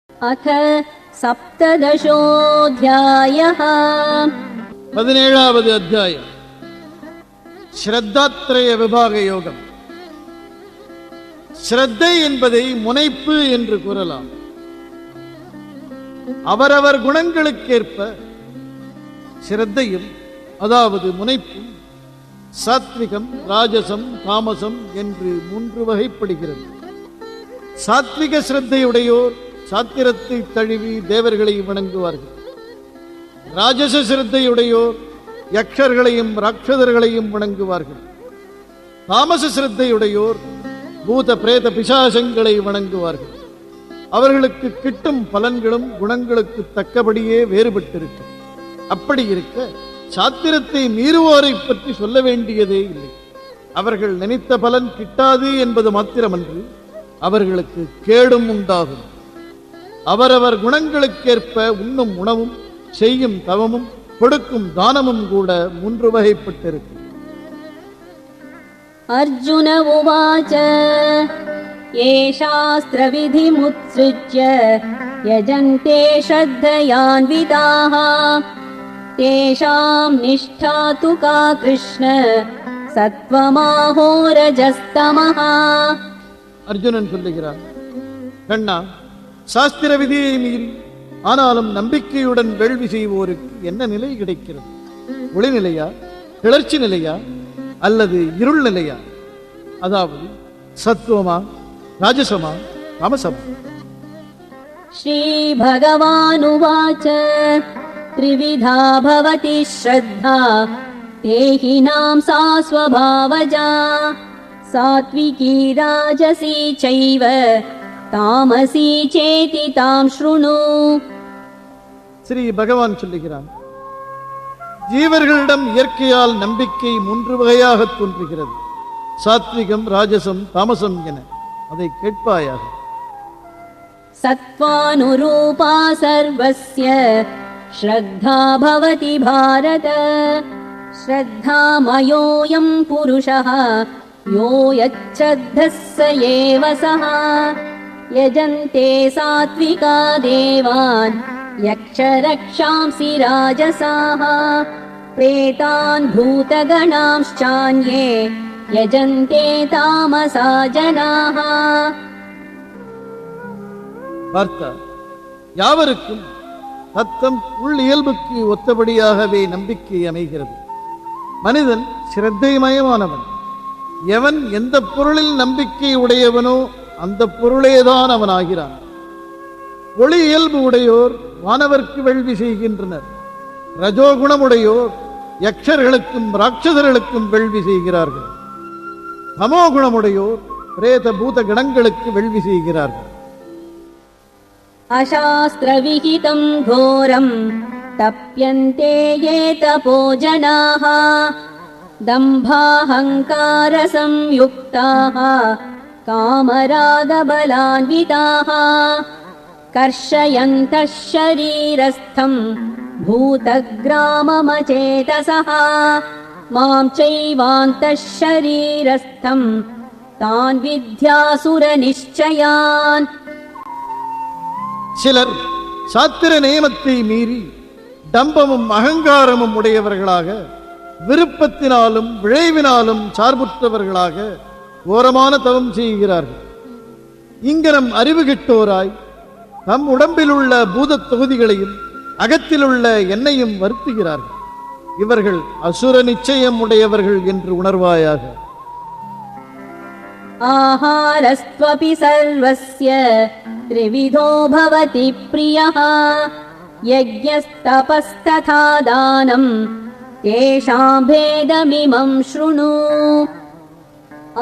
अथ सप्तदशोऽध्यायः। 17வது அத்தியாயம். ஸ்ரத்தாத்ரய விபாக யோகம். ஸ்ரத்தை என்பதை முனைப்பு என்று கூறலாம். அவரவர் குணங்களுக்கேற்ப ஸ்ரத்தையும், அதாவது முனைப்பும், சாத்விகம், ராஜசம், தாமசம் என்று 3 வகைப்படுகிறது. சாத்விக ஸ்ரத்தையுடையோர் சாத்திரத்தை தழுவி தேவர்களை வணங்குவார்கள். ராஜச சிரத்தையுடையோர் யக்ஷர்களையும் ராட்சதர்களையும் வணங்குவார்கள். தாமச சிரத்தையுடையோர் பூத பிரேத பிசாசங்களை வணங்குவார்கள். அவர்களுக்கு கிட்டும் பலன்களும் குணங்களுக்கு தக்கபடியே வேறுபட்டிருக்கும். அப்படி இருக்க சாத்திரத்தை மீறுவோரை பற்றி சொல்ல வேண்டியதே இல்லை. அவர்கள் நினைத்த பலன் கிட்டாது என்பது மாத்திரமன்று, அவர்களுக்கு கேடும் உண்டாகும். அவரவர் குணங்களுக்கேற்ப உண்ணும் உணவும், செய்யும் தவமும், கொடுக்கும் தானமும் கூட 3 வகைப்பட்டிருக்கும். அர்ஜுன உவாச ஏ சாஸ்திரவிதிமுத்ஸ்ருஜ்ய யஜந்தே ஸ்ரத்தயான்விதாः தேஷாம் நிஷ்டா து கா கிருஷ்ண சத்வமாஹோ ரஜஸ்தமஹ. அர்ஜுனன் சொல்லுகிறான், கண்ணா, சாஸ்திர விதியை மீறி ஆனாலும் நம்பிக்கையுடன் வேள்வி செய்வோருக்கு என்ன நிலை கிடைக்கிறது? ஒளி நிலையா, கிளர்ச்சி நிலையா, அல்லது இருள் நிலையா? அதாவது சத்துவமா, ராஜசமா, தாமசமா? ஸ்ரீ பகவானுவாச த்ரிவிதா பவதி ஸ்ரத்தா தேஹிநாம் சா ஸ்வபாவஜா சாத்விகி ராஜசி சைவ தாமசி சேதி தாம் ஸ்ருணு. ஸ்ரீ பகவான் சொல்லுகிறான், ஜீவர்களிடம் இயற்கையால் நம்பிக்கை 3 வகையாக தோன்றுகிறது. சாத்விகம், ராஜசம், தாமசம் என. அதை கேட்பாயாக. சத்வானுரூபா சர்வஸ்ய ஸ்ரத்தா பவதி பாரத ஸ்ரத்தாமயோயம் புருஷः யோ யச்ச்ரத்தः ஸ ஏவ ஸஹ யஜந்தே சாத்விகா தேவான் யக்ஷரக்ஷாம்சி ராஜசாः பிரேதான் பூதகணாம்ச்சான்யே யஜந்தே தாமசா ஜனாः. பார்த்தா, யாவருக்கும் தத்தம் உள் இயல்புக்கு ஒத்தபடியாகவே நம்பிக்கை அமைகிறது. மனிதன் சிரத்தைமயமானவன். எவன் எந்த பொருளில் நம்பிக்கை உடையவனோ அந்த பொருளேதான் அவன் ஆகிறான். ஒளி இயல்பு உடையோர் வானவர்க்கு வேள்வி செய்கின்றனர். ரஜோகுணமுடையோர் யக்ஷர்களுக்கும் ராட்சதர்களுக்கும் வேள்வி செய்கிறார்கள். தமோ குணமுடையோர் பிரேத பூத கணங்களுக்கு வேள்வி செய்கிறார்கள். அசாஸ்திரவிஹிதம் கோரம் தப்யந்தே யே தபோ ஜனாः தம்பாஹங்கார சம்யுக்தாः காமராகபலான்விதாः கர்ஷயந்தः ஷரீரஸ்தம் பூதக்ராமமசேதசः மாம் சைவாந்தः ஷரீரஸ்தம் தான் வித்யாசுர நிச்சயான். சிலர் சாத்திர நியமத்தை மீறி டம்பமும் அகங்காரமும் உடையவர்களாக, விருப்பத்தினாலும் விழைவினாலும் சார்புற்றவர்களாக கோரமான தவம் செய்கிறார்கள். இங்கனம் அறிவு கெட்டோராய் தம் உடம்பில் உள்ள பூத தொகுதிகளையும் அகத்தில் உள்ள எண்ணெயும் வருத்துகிறார்கள். இவர்கள் அசுர நிச்சயம் உடையவர்கள் என்று உணர்வாயாக. ஆஹாரஸ்த்வபி சர்வஸ்ய த்ரிவிதோ பவதி ப்ரியः யஜ்ஞஸ்தபஸ்ததா தானம் தேஷாம் பேதமிமம் ஸ்ருணு.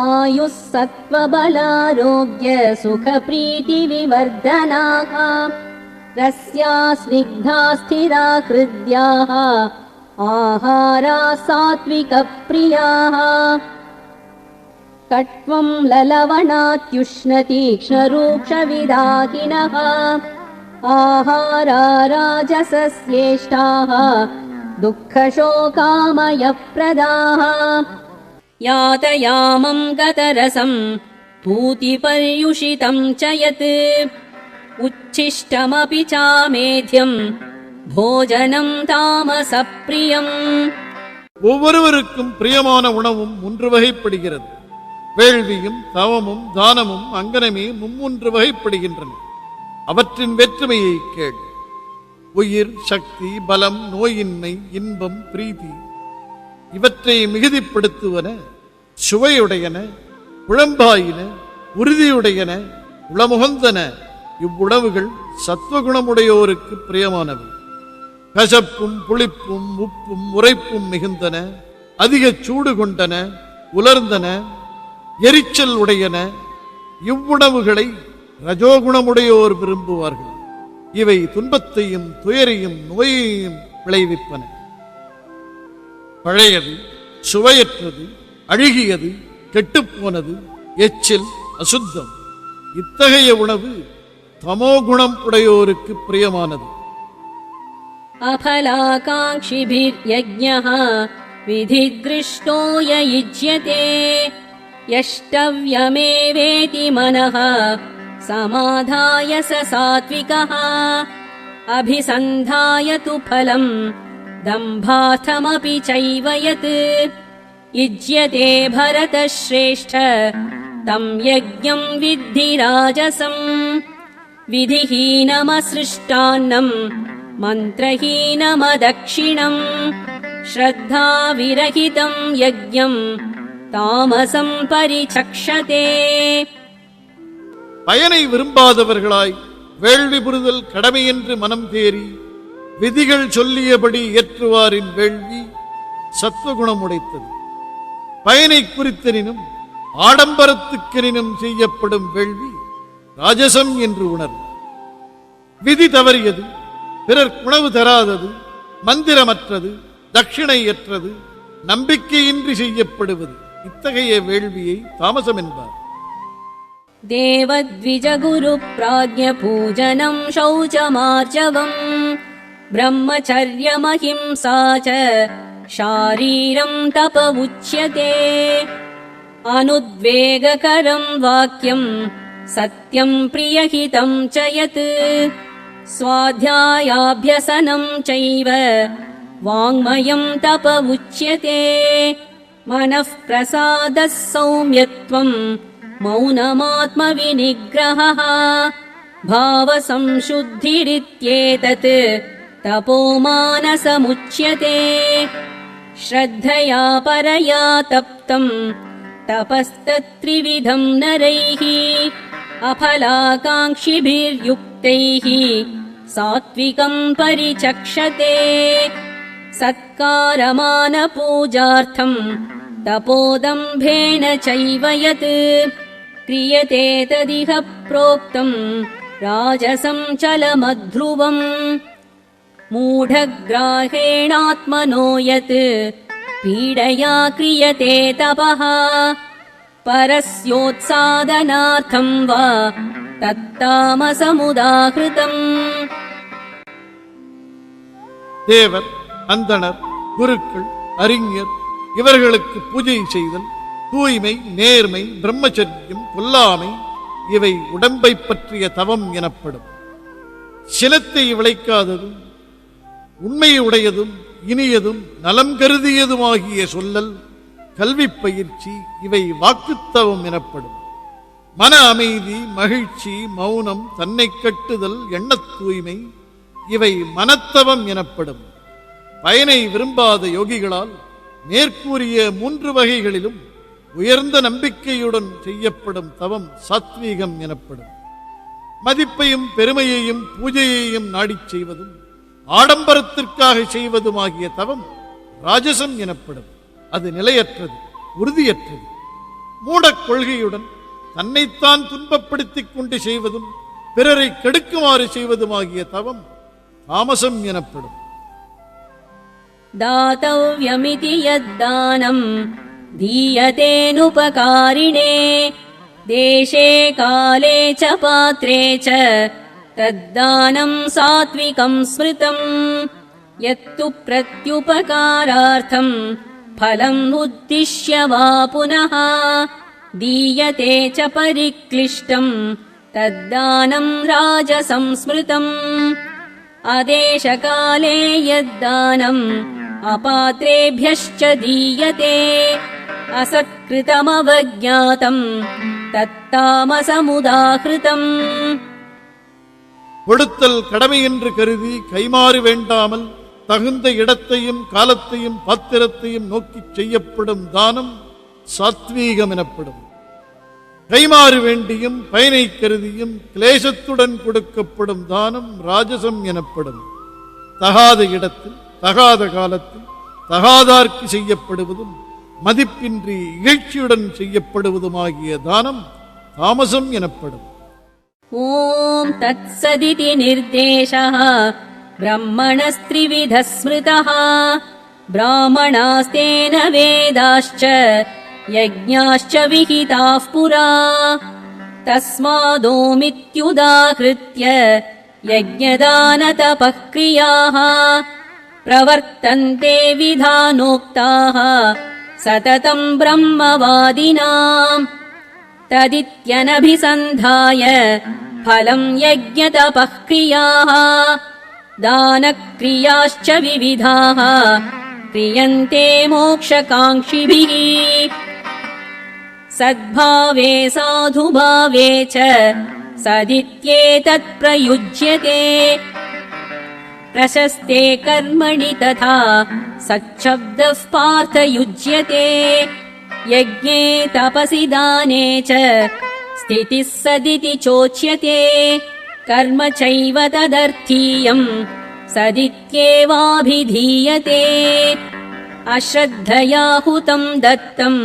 ஆயுஸ் சத்வபலாரோக்ய சுக பிரீதி விவர்தனாः ரஸ்யா ஸ்னிக்தா ஸ்திரா ஹ்ருத்யாः ஆஹாரா சாத்விக ப்ரியாः கட்வம் லலவணாத்யுஷ்ணதீக்ஷ்ணரூக்ஷவிதாகினः ஆஹாரா ராஜசஸ்யேஷ்டாः துக்கசோகாமயப்ரதாः யாதயாமம் கதரசம் பூதிபர்யுஷிதம் ச யத் उच्छिष्टमपि चामेध्यम् भोजनं तामसप्रियम्. ஒவ்வொருவருக்கும் பிரியமான உணவும் 3 வகைப்படுகிறது. வேள்வியும் தவமும் தானமும் அங்கனமே 3 வகைப்படுகின்றன. அவற்றின் வேற்றுமையை கேள். உயிர், சக்தி, பலம், நோயின்மை, இன்பம், பிரீதி இவற்றை மிகுதிப்படுத்துவன, சுவையுடையன, குழம்பாயின, உறுதியுடையன, உளமுகந்தன. இவ்வுணவுகள் சத்வகுணமுடையோருக்கு பிரியமானவை. கசப்பும் புளிப்பும் உப்பும் உரைப்பும் மிகுந்தன, அதிக சூடு கொண்டன, உலர்ந்தன, எரிச்சல் உடையன. இவ்வுணவுகளை ரஜோகுணமுடையோர் விரும்புவார்கள். இவை துன்பத்தையும் துயரையும் நோயையும் விளைவிப்பன. பழையது, சுவையற்றது, அழுகியது, கெட்டுப்போனது, எச்சில், அசுத்தம் இத்தகைய உணவு தமோகுணம் உடையோருக்கு பிரியமானது. अफलाकाङ्क्षिभिर्यज्ञः विधिदृष्टो य युज्यते यष्टव्यमेवेति मनः समाधाय स सात्विकः अभिसन्धाय तु फलम् दम्भार्थमपि चैव यत् युज्यते भरतश्रेष्ठ तं यज्ञं विद्धि राजसम् विधिहीनमसृष्टान्नम् मन्त्रहीनमदक्षिणम् श्रद्धाविरहितं यज्ञं तामसं परिचक्षते. பயனை விரும்பாதவர்களாய் வேள்வி புரிதல் கடமை என்று மனம் தேறி விதிகள் சொல்லியபடி ஏற்றுவாரின் வேள்வி சத்துவகுணம் உடைத்தது. பயனை குறித்தெனினும் ஆடம்பரத்துக்கெனினும் செய்யப்படும் வேள்வி ராஜசம் என்று உணர்வு. விதி தவறியது, பிறர் உணவு தராதது, மந்திரமற்றது, தட்சிணையற்றது, நம்பிக்கையின்றி செய்யப்படுவது இத்தகைய வேள்வியை தாமசம் என்பார். देवद्विजगुरु प्राज्ञ पूजनं शौचमार्जवम् ब्रह्मचर्यमहिंसा च शारीरं तप उच्यते अनुद्वेगकरं वाक्यं सत्यं प्रियहितं च यत् स्वाध्यायाभ्यसनं चैव वाङ्मयं तप उच्यते मनः प्रसादः सौम्यत्वं मौनमात्मविनिग्रहः भावसंशुद्धिरित्येतत् तपोमानसमुच्यते श्रद्धया परया तप्तं तपस्तत्त्रिविधं नरैः अफलाकाङ्क्षिभिर्युक्तैः सात्विकं परिचक्षते सत्कारमानपूजार्थं तपोदम्भेन चैव यत् क्रियते तदिह प्रोक्तं राजसं चलमध्रुवम् मूढग्राहेणात्मनो यत् पीडया क्रियते तपः परस्योत्सादनार्थं वा तत्तामसमुदाहृतम्. தேவர், அந்தணர், குருக்கள், அறிஞர் இவர்களுக்கு பூஜை செய்தல், தூய்மை, நேர்மை, பிரம்மச்சரியம், கொல்லாமை இவை உடம்பை பற்றிய தவம் எனப்படும். சினத்தை விளைக்காததும் உண்மையுடையதும் இனியதும் நலம் கருதியதுமாகிய சொல்லல், கல்வி பயிற்சி இவை வாக்குத்தவம் எனப்படும். மன அமைதி, மகிழ்ச்சி, மௌனம், தன்னை கட்டுதல், எண்ணத் தூய்மை இவை மனத்தவம் எனப்படும். பயனை விரும்பாத யோகிகளால் மேற்கூறிய 3 வகைகளிலும் உயர்ந்த நம்பிக்கையுடன் செய்யப்படும் தவம் சாத்வீகம் எனப்படும். மதிப்பையும் பெருமையையும் பூஜையையும் நாடிச் செய்வதும் ஆடம்பரத்திற்காக செய்வதுமாகிய தவம் ராஜசம் எனப்படும். அது நிலையற்றது, உறுதியற்றது. மூடக் கொள்கையுடன் தன்னைத்தான் துன்பப்படுத்திக் கொண்டு செய்வதும் பிறரை கெடுக்குமாறு செய்வதுமாகிய தவம் தாமசம் எனப்படும். दातव्यमिति यद्दानं दीयतेनुपकारिणे देशे काले च पात्रे च तद्दानं सात्विकं स्मृतम् यत्तु प्रत्युपकारार्थं फलम् उद्दिश्य वा पुनः दीयते च परिक्लिष्टं तद्दानं राजसंस्मृतम् आदेशकाले यद्दानम् अपात्रेभ्यश्च दीयते असत्कृतमवज्ञातम् तत्तामसमुदाहृतम् கொடுத்தல் கடமை என்று கருதி கைமாறு வேண்டாமல் தகுந்த இடத்தையும் காலத்தையும் பாத்திரத்தையும் நோக்கி செய்யப்படும் தானம் சாத்வீகம் எனப்படும். கைமாறு வேண்டியும் பயனை கருதியும் கிளேசத்துடன் கொடுக்கப்படும் தானம் ராஜசம் எனப்படும். தகாத இடத்தில் தகாத காலத்தில் தகாதார்க்கு செய்யப்படுவதும் மதிப்பின்றி இகழ்ச்சியுடன் செய்யப்படுவதுமாகிய தானம் தாமசம் எனப்படும். ஓம் தத்சதிதி நிர்தேசः ब्रह्मणस्त्रिविधः स्मृतः ब्राह्मणास्तेन वेदाश्च यज्ञाश्च विहिताः पुरा तस्मादोमित्युदाहृत्य यज्ञदानतपः क्रियाः प्रवर्तन्ते विधानोक्ताः सततं ब्रह्मवादिनाम् तदित्यनभिसन्धाय फलं यज्ञतपः क्रियाः दानक्रियाश्च विविधाः क्रियन्ते मोक्षकाङ्क्षिभिः सद्भावे साधुभावे च सदित्येतत् प्रयुज्यते प्रशस्ते कर्मणि तथा सच्छब्दः पार्थयुज्यते यज्ञे तपसि दाने च स्थितिः सदिति चोच्यते कर्म चैव तदर्थीयम् सदित्येवाभिधीयते अश्रद्धया हुतम् दत्तम्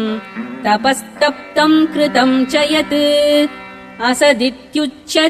तपस्तप्तम् कृतम् च यत् असदित्युच्यते